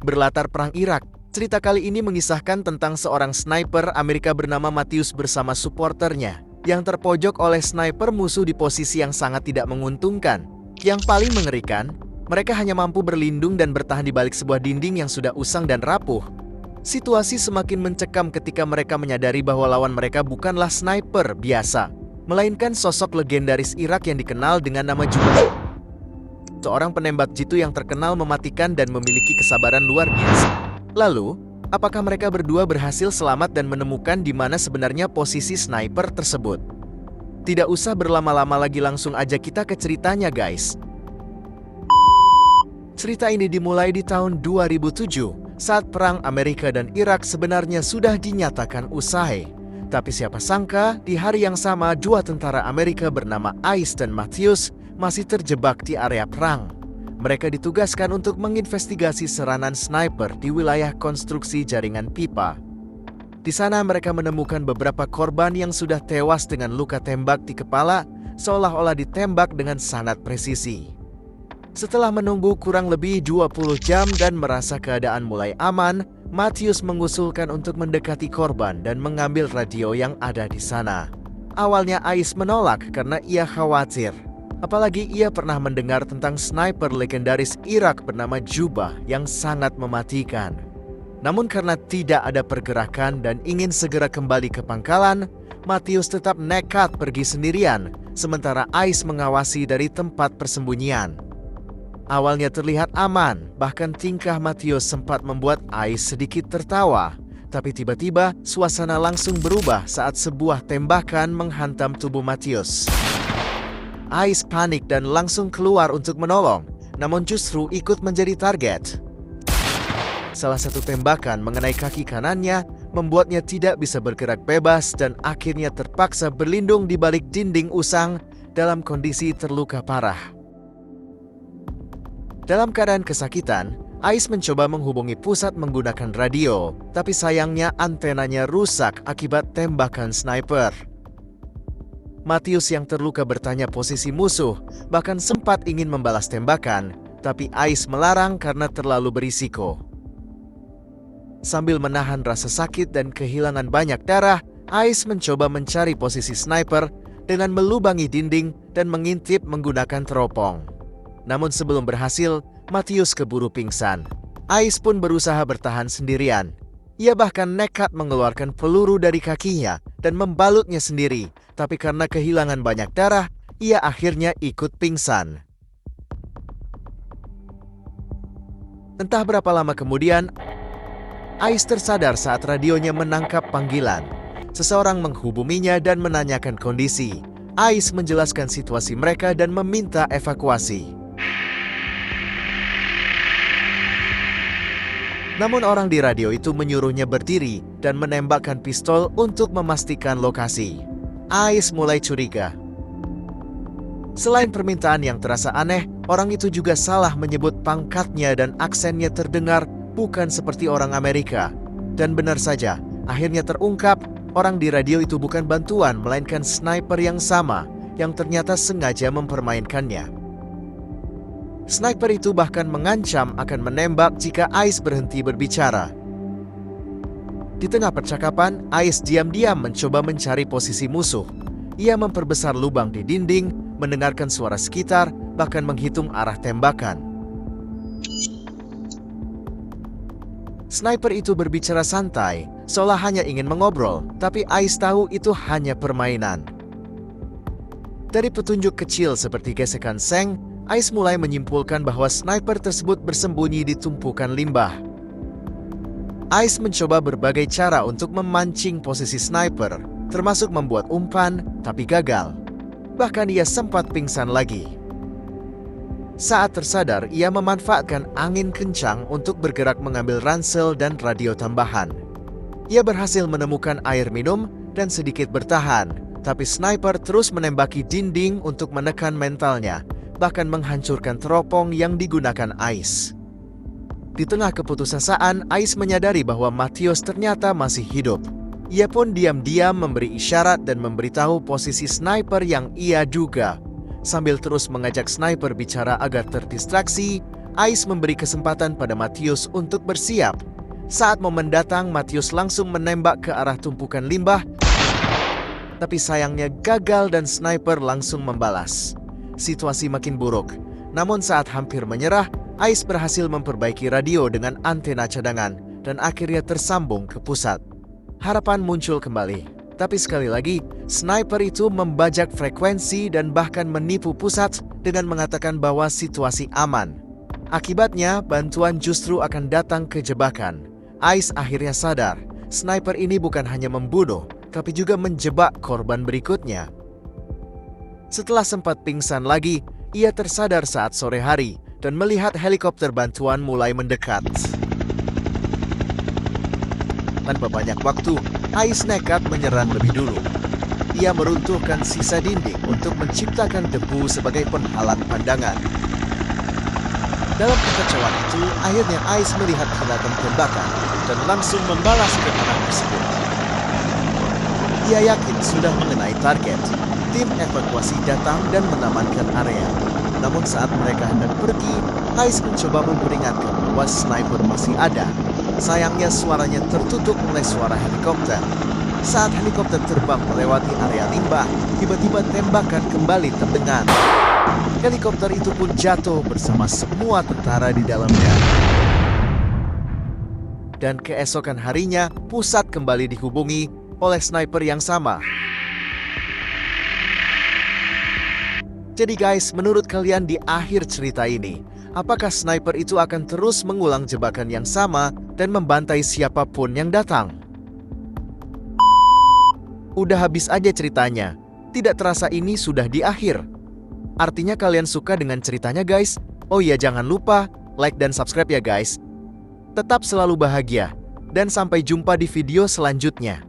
berlatar Perang Irak. Cerita kali ini mengisahkan tentang seorang sniper Amerika bernama Matthews bersama suporternya yang terpojok oleh sniper musuh di posisi yang sangat tidak menguntungkan. Yang paling mengerikan, mereka hanya mampu berlindung dan bertahan di balik sebuah dinding yang sudah usang dan rapuh. Situasi semakin mencekam ketika mereka menyadari bahwa lawan mereka bukanlah sniper biasa, melainkan sosok legendaris Irak yang dikenal dengan nama Juba. Seorang penembak jitu yang terkenal mematikan dan memiliki kesabaran luar biasa. Lalu, apakah mereka berdua berhasil selamat dan menemukan di mana sebenarnya posisi sniper tersebut? Tidak usah berlama-lama lagi, langsung aja kita ke ceritanya guys. Cerita ini dimulai di tahun 2007, saat Perang Amerika dan Irak sebenarnya sudah dinyatakan usai. Tapi siapa sangka, di hari yang sama dua tentara Amerika bernama Ice dan Matthews masih terjebak di area perang. Mereka ditugaskan untuk menginvestigasi serangan sniper di wilayah konstruksi jaringan pipa. Di sana mereka menemukan beberapa korban yang sudah tewas dengan luka tembak di kepala, seolah-olah ditembak dengan sangat presisi. Setelah menunggu kurang lebih 20 jam dan merasa keadaan mulai aman, Matthews mengusulkan untuk mendekati korban dan mengambil radio yang ada di sana. Awalnya Ice menolak karena ia khawatir. Apalagi ia pernah mendengar tentang sniper legendaris Irak bernama Juba yang sangat mematikan. Namun karena tidak ada pergerakan dan ingin segera kembali ke pangkalan, Matthews tetap nekat pergi sendirian, sementara Ice mengawasi dari tempat persembunyian. Awalnya terlihat aman, bahkan tingkah Matthews sempat membuat Ice sedikit tertawa. Tapi tiba-tiba suasana langsung berubah saat sebuah tembakan menghantam tubuh Matthews. Ice panik dan langsung keluar untuk menolong, namun justru ikut menjadi target. Salah satu tembakan mengenai kaki kanannya membuatnya tidak bisa bergerak bebas dan akhirnya terpaksa berlindung di balik dinding usang dalam kondisi terluka parah. Dalam keadaan kesakitan, Ice mencoba menghubungi pusat menggunakan radio, tapi sayangnya antenanya rusak akibat tembakan sniper. Matthews yang terluka bertanya posisi musuh, bahkan sempat ingin membalas tembakan, tapi Ice melarang karena terlalu berisiko. Sambil menahan rasa sakit dan kehilangan banyak darah, Ice mencoba mencari posisi sniper dengan melubangi dinding dan mengintip menggunakan teropong. Namun sebelum berhasil, Matthews keburu pingsan. Ice pun berusaha bertahan sendirian. Ia bahkan nekat mengeluarkan peluru dari kakinya dan membalutnya sendiri, tapi karena kehilangan banyak darah, ia akhirnya ikut pingsan. Entah berapa lama kemudian, Ice tersadar saat radionya menangkap panggilan. Seseorang menghubunginya dan menanyakan kondisi. Ice menjelaskan situasi mereka dan meminta evakuasi. Namun orang di radio itu menyuruhnya berdiri dan menembakkan pistol untuk memastikan lokasi. Ice mulai curiga. Selain permintaan yang terasa aneh, orang itu juga salah menyebut pangkatnya dan aksennya terdengar bukan seperti orang Amerika. Dan benar saja, akhirnya terungkap orang di radio itu bukan bantuan melainkan sniper yang sama yang ternyata sengaja mempermainkannya. Sniper itu bahkan mengancam akan menembak jika Ice berhenti berbicara. Di tengah percakapan, Ice diam-diam mencoba mencari posisi musuh. Ia memperbesar lubang di dinding, mendengarkan suara sekitar, bahkan menghitung arah tembakan. Sniper itu berbicara santai, seolah hanya ingin mengobrol, tapi Ice tahu itu hanya permainan. Dari petunjuk kecil seperti gesekan seng, Ice mulai menyimpulkan bahwa sniper tersebut bersembunyi di tumpukan limbah. Ice mencoba berbagai cara untuk memancing posisi sniper, termasuk membuat umpan, tapi gagal. Bahkan ia sempat pingsan lagi. Saat tersadar, ia memanfaatkan angin kencang untuk bergerak mengambil ransel dan radio tambahan. Ia berhasil menemukan air minum dan sedikit bertahan, tapi sniper terus menembaki dinding untuk menekan mentalnya, bahkan menghancurkan teropong yang digunakan Ice. Di tengah keputusasaan, Ice menyadari bahwa Matthews ternyata masih hidup. Ia pun diam-diam memberi isyarat dan memberitahu posisi sniper yang ia duga. Sambil terus mengajak sniper bicara agar terdistraksi, Ais memberi kesempatan pada Matius untuk bersiap. Saat momen datang, Matius langsung menembak ke arah tumpukan limbah, tapi sayangnya gagal dan sniper langsung membalas. Situasi makin buruk. Namun saat hampir menyerah, Ais berhasil memperbaiki radio dengan antena cadangan dan akhirnya tersambung ke pusat. Harapan muncul kembali. Tapi sekali lagi, sniper itu membajak frekuensi dan bahkan menipu pusat dengan mengatakan bahwa situasi aman. Akibatnya, bantuan justru akan datang ke jebakan. Ais akhirnya sadar, sniper ini bukan hanya membunuh, tapi juga menjebak korban berikutnya. Setelah sempat pingsan lagi, ia tersadar saat sore hari dan melihat helikopter bantuan mulai mendekat. Tanpa banyak waktu, Ais nekat menyerang lebih dulu. Ia meruntuhkan sisa dinding untuk menciptakan debu sebagai penghalang pandangan. Dalam kekacauan itu, akhirnya Ais melihat kilatan tembakan dan langsung membalas ke arah tersebut. Ia yakin sudah mengenai target. Tim evakuasi datang dan mengamankan area. Namun saat mereka hendak pergi, Ais mencoba memperingatkan bahwa sniper masih ada. Sayangnya suaranya tertutup oleh suara helikopter. Saat helikopter terbang melewati area limbah, tiba-tiba tembakan kembali terdengar. Helikopter itu pun jatuh bersama semua tentara di dalamnya. Dan keesokan harinya, pusat kembali dihubungi oleh sniper yang sama. Jadi guys, menurut kalian di akhir cerita ini, apakah sniper itu akan terus mengulang jebakan yang sama dan membantai siapapun yang datang? Udah habis aja ceritanya. Tidak terasa ini sudah di akhir. Artinya kalian suka dengan ceritanya guys? Oh iya, jangan lupa like dan subscribe ya guys. Tetap selalu bahagia. Dan sampai jumpa di video selanjutnya.